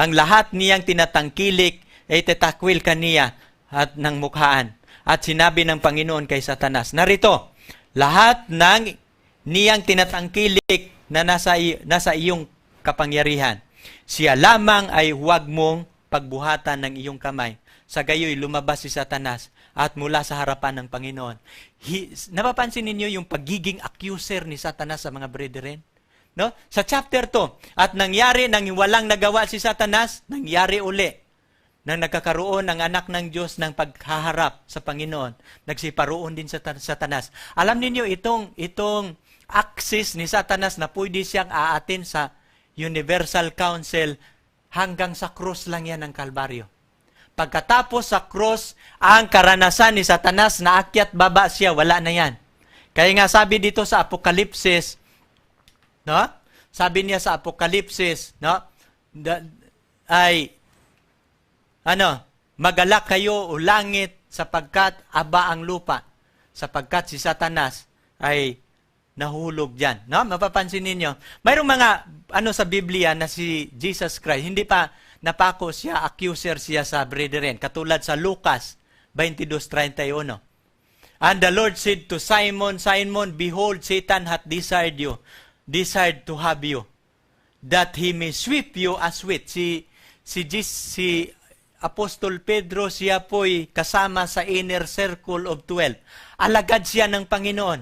ang lahat niyang tinatangkilik ay tetakwil kaniya at ng mukhaan. At sinabi ng Panginoon kay Satanas, narito, lahat ng niyang tinatangkilik na nasa iyong kapangyarihan. Siya lamang ay huwag mong pagbuhatan ng iyong kamay. Sa gayoy, lumabas si Satanas at mula sa harapan ng Panginoon. Napapansin ninyo yung pagiging accuser ni Satanas sa mga brethren? No? Sa chapter 2, at nangyari nang walang nagawa si Satanas, nangyari uli. Nang nagkakaroon ng anak ng Diyos ng paghaharap sa Panginoon, nagsiparoon din sa Satanas. Alam ninyo, itong access ni Satanas na pwede siyang aatin sa Universal Council, hanggang sa cross lang yan ng Kalbaryo. Pagkatapos sa cross, ang karanasan ni Satanas na akyat baba siya, wala na yan. Kaya nga sabi dito sa Apokalipsis, no? Sabi niya sa Apokalipsis, no? Magalak kayo o langit sapagkat aba ang lupa, sapagkat si Satanas ay nahulog dyan. No? Mapapansin ninyo, mayroong mga sa Biblia na si Jesus Christ, hindi pa napako siya, accuser siya sa brethren. Katulad sa Lucas 22:31. And the Lord said to Simon, Simon, behold, Satan hath desired to have you, that he may sweep you as wheat. Si Apostol Pedro, siya po'y kasama sa inner circle of 12. Alagad siya ng Panginoon.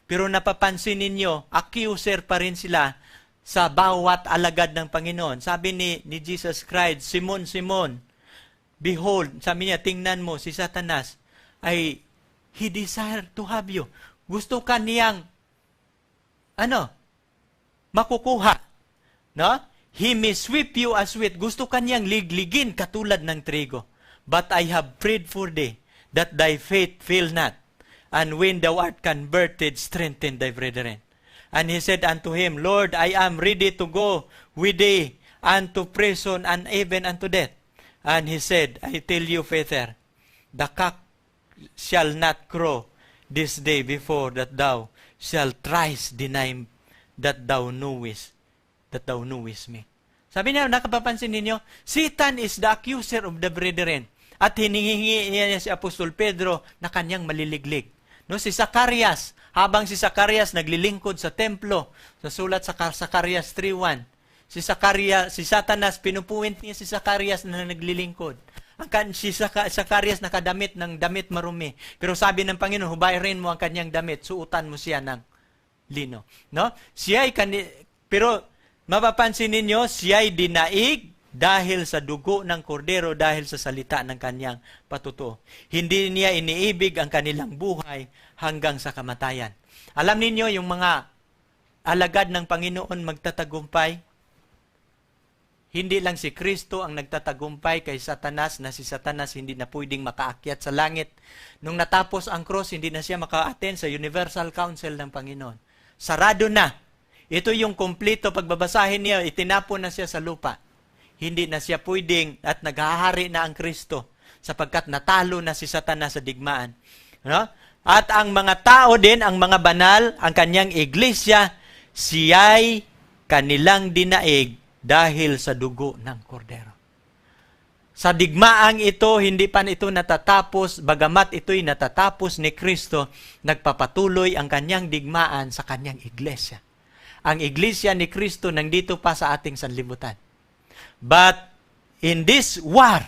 Pero napapansin ninyo, accuser pa rin sila sa bawat alagad ng Panginoon. Sabi ni Jesus Christ, Simon, Simon, behold, sabi niya, tingnan mo, si Satanas ay he desired to have you. Gusto ka niyang, makukuha. No? He may sweep you as wheat. Gusto ka niyang ligligin katulad ng trigo. But I have prayed for thee, that thy faith fail not. And when thou art converted, strengthen thy brethren. And he said unto him, Lord, I am ready to go with thee unto prison and even unto death. And he said, I tell you, Peter, the cock shall not crow this day before that thou shalt thrice deny that thou knowest me. Sabi niya, nakapapansin ninyo, Satan is the accuser of the brethren. At hinihingi niya si Apostol Pedro na kanyang maliliglig. No, si Zacarias, habang si Zacarias naglilingkod sa templo, sa sulat sa Zacarias 3:1, si Satanas, pinupuwint niya si Zacarias na naglilingkod. Si Zacarias nakadamit ng damit marumi. Pero sabi ng Panginoon, hubayin mo ang kanyang damit, suutan mo siya ng lino. No? Pero mapapansin ninyo, siya'y dinaig dahil sa dugo ng kordero, dahil sa salita ng kanyang patutuo. Hindi niya iniibig ang kanilang buhay hanggang sa kamatayan. Alam ninyo, yung mga alagad ng Panginoon magtatagumpay, hindi lang si Kristo ang nagtatagumpay kay Satanas, na si Satanas hindi na pwedeng makaakyat sa langit. Nung natapos ang cross, hindi na siya maka-attend sa Universal Council ng Panginoon. Sarado na. Ito yung kompleto, pagbabasahin niya, itinapon na siya sa lupa. Hindi na siya pwedeng at naghahari na ang Kristo sapagkat natalo na si Satanas sa digmaan. No? At ang mga tao din, ang mga banal, ang kanyang iglesia, siya'y kanilang dinaig dahil sa dugo ng kordero. Sa digmaang ito, hindi pa ito natatapos, bagamat ito'y natatapos ni Kristo, nagpapatuloy ang kanyang digmaan sa kanyang iglesia. Ang iglesia ni Kristo nandito pa sa ating sanlibutan. But in this war,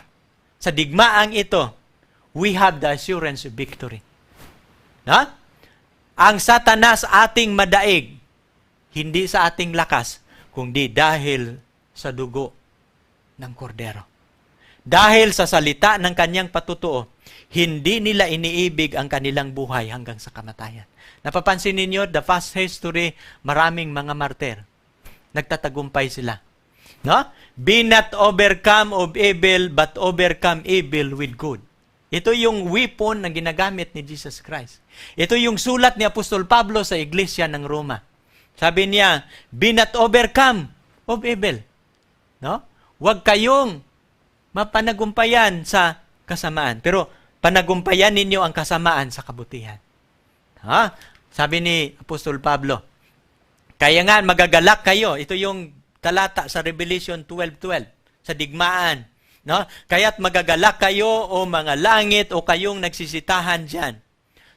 sa digmaang ito, we have the assurance of victory. Na? Ang Satanas ating madaig, hindi sa ating lakas, kundi dahil sa dugo ng kordero. Dahil sa salita ng kanyang patutuo, hindi nila iniibig ang kanilang buhay hanggang sa kamatayan. Napapansin ninyo, the past history, maraming mga martir. Nagtatagumpay sila. No? Be not overcome of evil, but overcome evil with good. Ito yung weapon na ginagamit ni Jesus Christ. Ito yung sulat ni Apostol Pablo sa iglesia ng Roma. Sabi niya, be not overcome of evil. No? Huwag kayong mapanagumpayan sa kasamaan. Pero panagumpayan ninyo ang kasamaan sa kabutihan. Ha? Sabi ni Apostol Pablo, kaya nga magagalak kayo. Ito yung talata sa Revelation 12:12 sa digmaan. No? Kaya't magagalak kayo o mga langit o kayong nagsisitahan diyan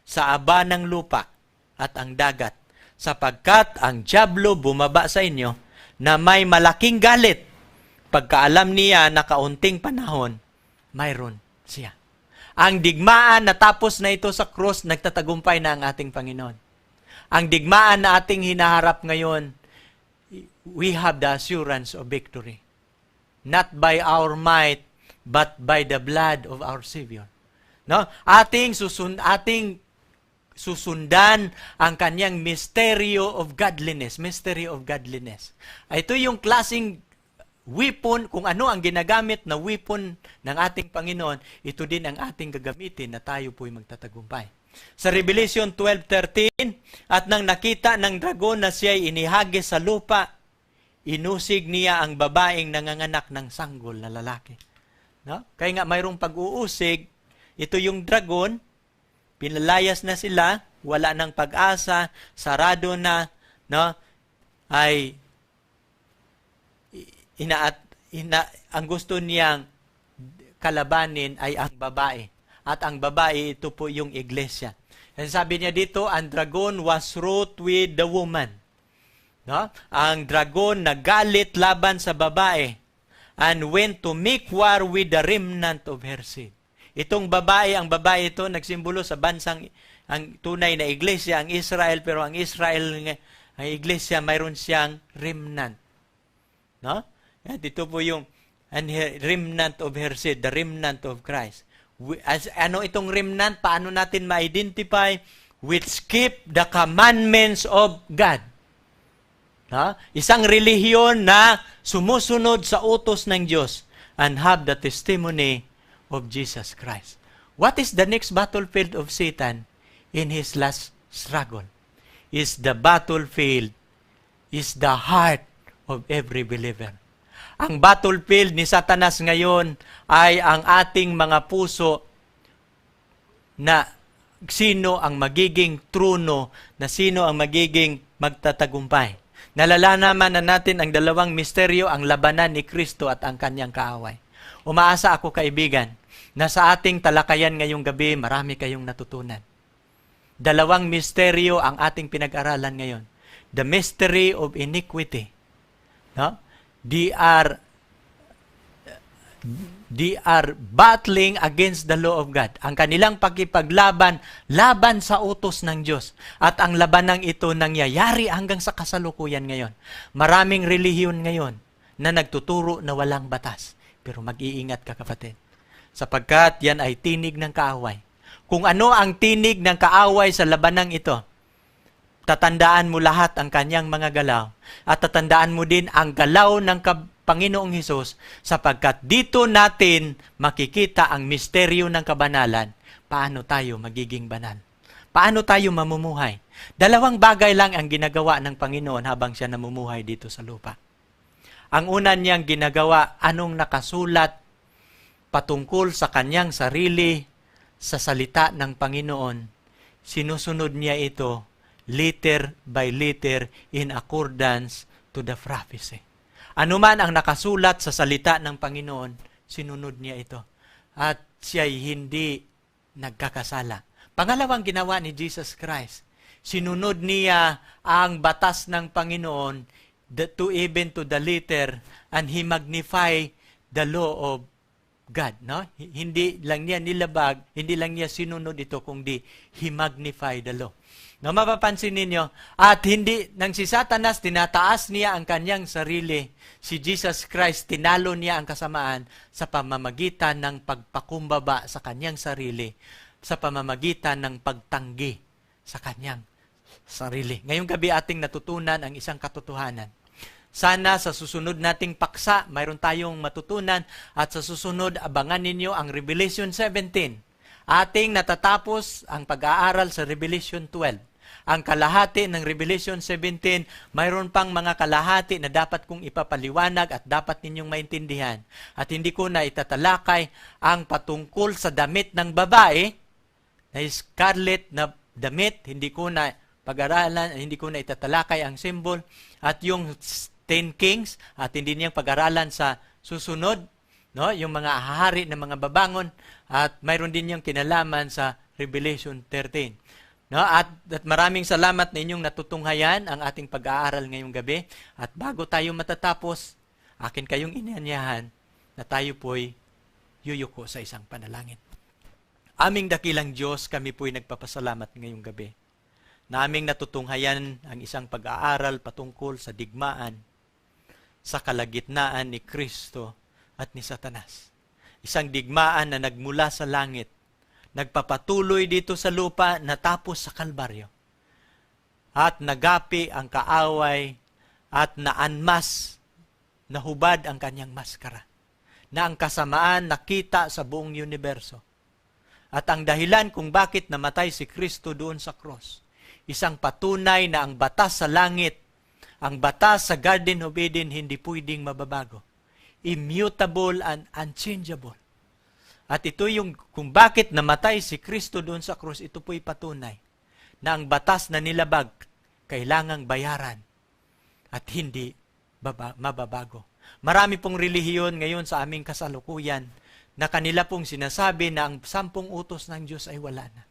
sa aba ng lupa at ang dagat, sapagkat ang dyablo bumaba sa inyo na may malaking galit. Pagkaalam niya na kaunting panahon, mayroon siya. Ang digmaan natapos na ito sa krus, nagtatagumpay na ang ating Panginoon. Ang digmaan na ating hinaharap ngayon, we have the assurance of victory. Not by our might, but by the blood of our Savior. No? Ating susundan ang kanyang mysterio of godliness. Mystery of godliness. Ito yung klaseng weapon, kung ano ang ginagamit na weapon ng ating Panginoon, ito din ang ating gagamitin na tayo po'y magtatagumpay. Sa Revelation 12:13, at nang nakita ng dragon na siya'y inihagis sa lupa, inusig niya ang babaeng nanganganak ng sanggol na lalaki. No? Kaya nga mayroong pag-uusig, ito yung dragon, pinalayas na sila, wala ng pag-asa, sarado na, no? Ay ang gusto niyang kalabanin ay ang babae. At ang babae, ito po yung iglesia. And sabi niya dito, ang dragon was wroth with the woman. No? Ang dragon nagalit laban sa babae and went to make war with the remnant of her seed. Itong babae, ang babae ito, nagsimbolo sa bansang, ang tunay na iglesia, ang Israel, pero ang Israel, ang iglesia, mayroon siyang remnant. No? At ito po yung remnant of her seed, the remnant of Christ. Ano itong remnant? Paano natin ma-identify? Which keep the commandments of God. Isang relihiyon na sumusunod sa utos ng Diyos and have the testimony of Jesus Christ. What is the next battlefield of Satan in his last struggle? Is the battlefield, is the heart of every believer. Ang battlefield ni Satanas ngayon ay ang ating mga puso na sino ang magiging truno, na sino ang magiging magtatagumpay. Nalalaman na natin ang dalawang misteryo, ang labanan ni Kristo at ang kanyang kaaway. Umaasa ako, kaibigan, na sa ating talakayan ngayong gabi, marami kayong natutunan. Dalawang misteryo ang ating pinag-aralan ngayon. The mystery of iniquity. No? They are battling against the law of God. Ang kanilang pagkipaglaban, laban sa utos ng Diyos. At ang labanang ito nangyayari hanggang sa kasalukuyan ngayon. Maraming relihiyon ngayon na nagtuturo na walang batas. Pero mag-iingat ka, kapatid. Sapagkat yan ay tinig ng kaaway. Kung ano ang tinig ng kaaway sa labanang ito, tatandaan mo lahat ang kanyang mga galaw. At tatandaan mo din ang galaw ng Panginoong Hesus, sapagkat dito natin makikita ang misteryo ng kabanalan. Paano tayo magiging banal? Paano tayo mamumuhay? Dalawang bagay lang ang ginagawa ng Panginoon habang siya namumuhay dito sa lupa. Ang una niyang ginagawa, anong nakasulat patungkol sa kanyang sarili sa salita ng Panginoon. Sinusunod niya ito letter by letter in accordance to the prophecy. Ano man ang nakasulat sa salita ng Panginoon, sinunod niya ito. At siya'y hindi nagkakasala. Pangalawang ginawa ni Jesus Christ, sinunod niya ang batas ng Panginoon even to the letter, and He magnify the law of God, no? Hindi lang niya nilabag, hindi lang niya sinunod ito, kundi he magnified the law. No, mapapansin ninyo, at hindi, nang si Satanas, tinataas niya ang kanyang sarili, si Jesus Christ, tinalo niya ang kasamaan sa pamamagitan ng pagpakumbaba sa kanyang sarili, sa pamamagitan ng pagtanggi sa kanyang sarili. Ngayong gabi ating natutunan ang isang katotohanan. Sana sa susunod nating paksa, mayroon tayong matutunan at sa susunod, abangan ninyo ang Revelation 17. Ating natatapos ang pag-aaral sa Revelation 12. Ang kalahati ng Revelation 17, mayroon pang mga kalahati na dapat kong ipapaliwanag at dapat ninyong maintindihan. At hindi ko na itatalakay ang patungkol sa damit ng babae, na scarlet na damit, hindi ko na pag-aralan, hindi ko na itatalakay ang symbol, at yung 10 kings, at hindi niyang pag-aralan sa susunod, no? Yung mga hahari ng mga babangon, at mayroon din niyang kinalaman sa Revelation 13. No? At maraming salamat na inyong natutunghayan ang ating pag-aaral ngayong gabi. At bago tayo matatapos, akin kayong inanyahan na tayo po'y yuyuko sa isang panalangin. Aming dakilang Diyos, kami po'y nagpapasalamat ngayong gabi na aming natutunghayan ang isang pag-aaral patungkol sa digmaan sa kalagitnaan ni Kristo at ni Satanas. Isang digmaan na nagmula sa langit, nagpapatuloy dito sa lupa, natapos sa Kalbaryo, at nagapi ang kaaway at naanmas, nahubad ang kanyang maskara, na ang kasamaan nakita sa buong universo. At ang dahilan kung bakit namatay si Kristo doon sa cross, isang patunay na ang batas sa langit, ang batas sa Garden of Eden hindi pwedeng mababago. Immutable and unchangeable. At ito yung kung bakit namatay si Kristo doon sa krus, ito po'y patunay na ang batas na nilabag kailangang bayaran at hindi mababago. Marami pong relihiyon ngayon sa aming kasalukuyan na kanila pong sinasabi na ang 10 utos ng Diyos ay wala na.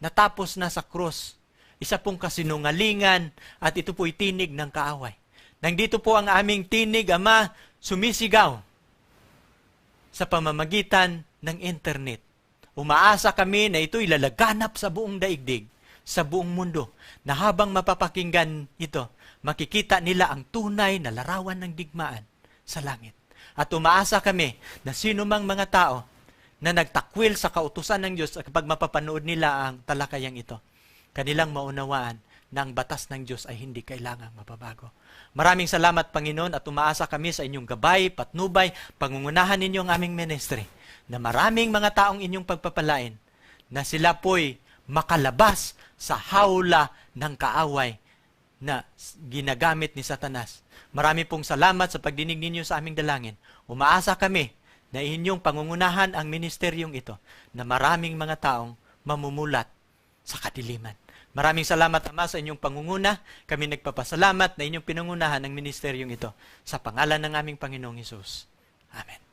Natapos na sa krus. Isa pong kasinungalingan at ito po'y tinig ng kaaway. Nang dito po ang aming tinig, Ama, sumisigaw sa pamamagitan ng internet. Umaasa kami na ito'y lalaganap sa buong daigdig, sa buong mundo, na habang mapapakinggan ito, makikita nila ang tunay na larawan ng digmaan sa langit. At umaasa kami na sino mang mga tao na nagtakwil sa kautusan ng Diyos kapag mapapanood nila ang talakayang ito, kanilang maunawaan na ang batas ng Diyos ay hindi kailangang mababago. Maraming salamat, Panginoon, at umaasa kami sa inyong gabay, patnubay, pangungunahan ninyo ang aming ministry, na maraming mga taong inyong pagpapalain, na sila po'y makalabas sa hawla ng kaaway na ginagamit ni Satanas. Marami pong salamat sa pagdinig ninyo sa aming dalangin. Umaasa kami na inyong pangungunahan ang ministeryong ito, na maraming mga taong mamumulat sa kadiliman. Maraming salamat, Ama, sa inyong pangunguna. Kami nagpapasalamat na inyong pinangunahan ang ministeryong ito. Sa pangalan ng aming Panginoong Hesus. Amen.